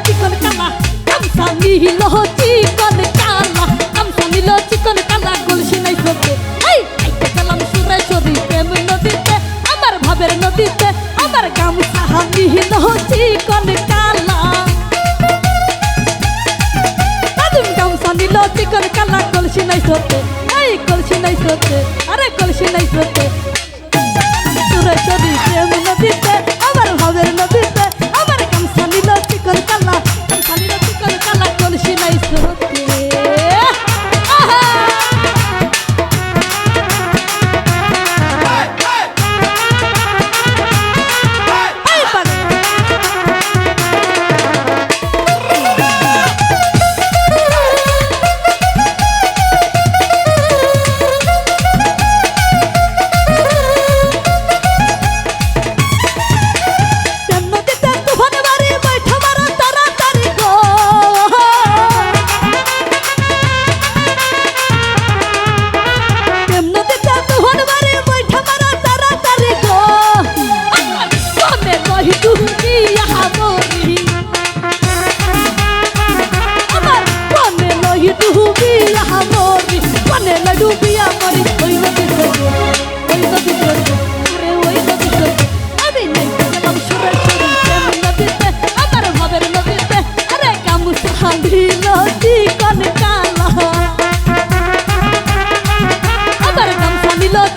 চিকন কালা গামছা নিল চিকন কালা গামছা নিল চিকন কালা কলসি নাই স্রোতে এই আইতে গেলাম সুরেশ্বরী প্রেম নদীতে আমার ভাবের নদীতে আমার গামছা নিল চিকন কালা দাদুম গামছা নিল চিকন কালা কলসি নাই স্রোতে এই কলসি নাই স্রোতে আরে কলসি নাই স্রোতে সুরেশ্বরী প্রেম নদীতে আমার ভাবের নদীতে আমার গামছা নিল চিকন কালা গামছা নিল চিকন কালা কলসি নাই স্রোতে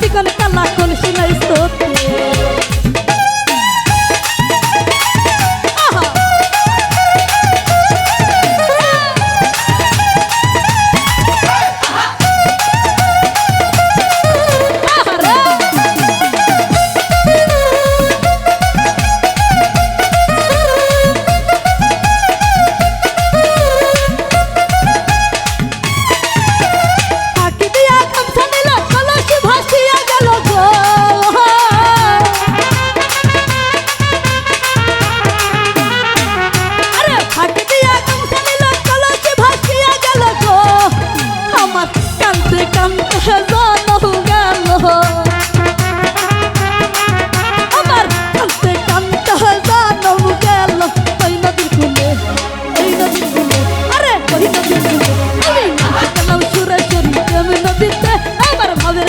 চিকন কালা কলসি নাই স্রোতে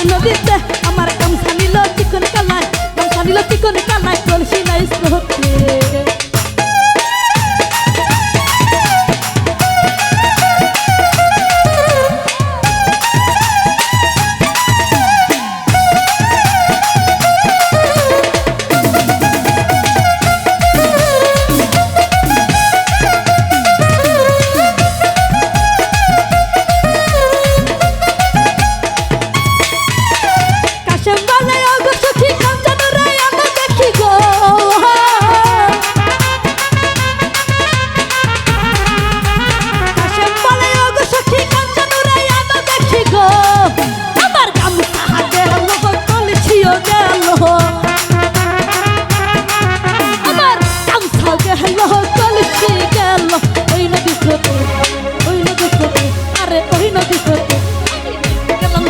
নদীতে আমার গামছা নিল চিকন কালা গামছা নিল চিকন কালা কলসি নাই স্রোতে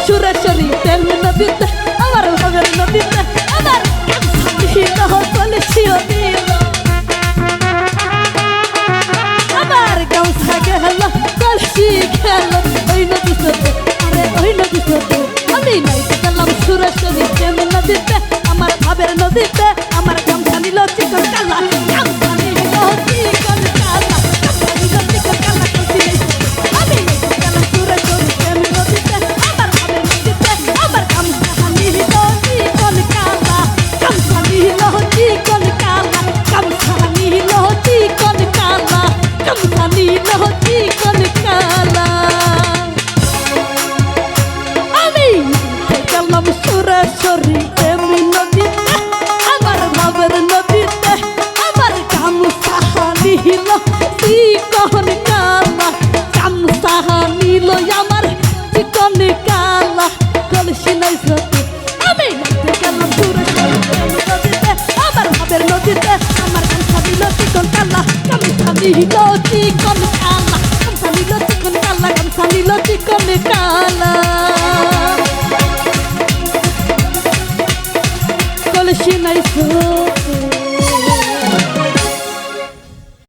সুরেশ্বরী প্রেম নদীতে আমার ভাবের নদীতে আমার গামছা নিল কলসিও নিল আমার গামছা গেল কলসি গেল ওই নদী স্রোতে আরে ওই নদী স্রোতে আমি নাইতে গেলাম সুরেশ্বরী প্রেম নদীতে আমার ভাবের নদীতে আমার গামছা নিল চিকন কালা গামছা নিল চিকন কালা গামছা নিল চিকন কালা কলসি আমি নাইতে গেলাম সুরেশ্বরী প্রেম নদীতে আমার ভাবের নদীতে আমার গামছা নিল চিকন কালা গামছা নিল চিকন কালা গামছা নিল চিকন কালা গামছা নিল চিকন কালা আমি গেলাম সুরেশ্বরী প্রেম নদীতে আমার ভাবের নদীতে আমার গামছা নিল চিকন কালা গামছা নিল আমার চিকন কালা কলসি নাই স্রোতে আমি গেলাম সুরেশ্বরী প্রেম নদীতে আমার ভাবের নদীতে আমার গামছা নিল চিকন কালা গামছা নিল চিকন কালা গামছা নিল চিকন কালা গামছা নিল চিকন কালা কলসি নাই স্রোতে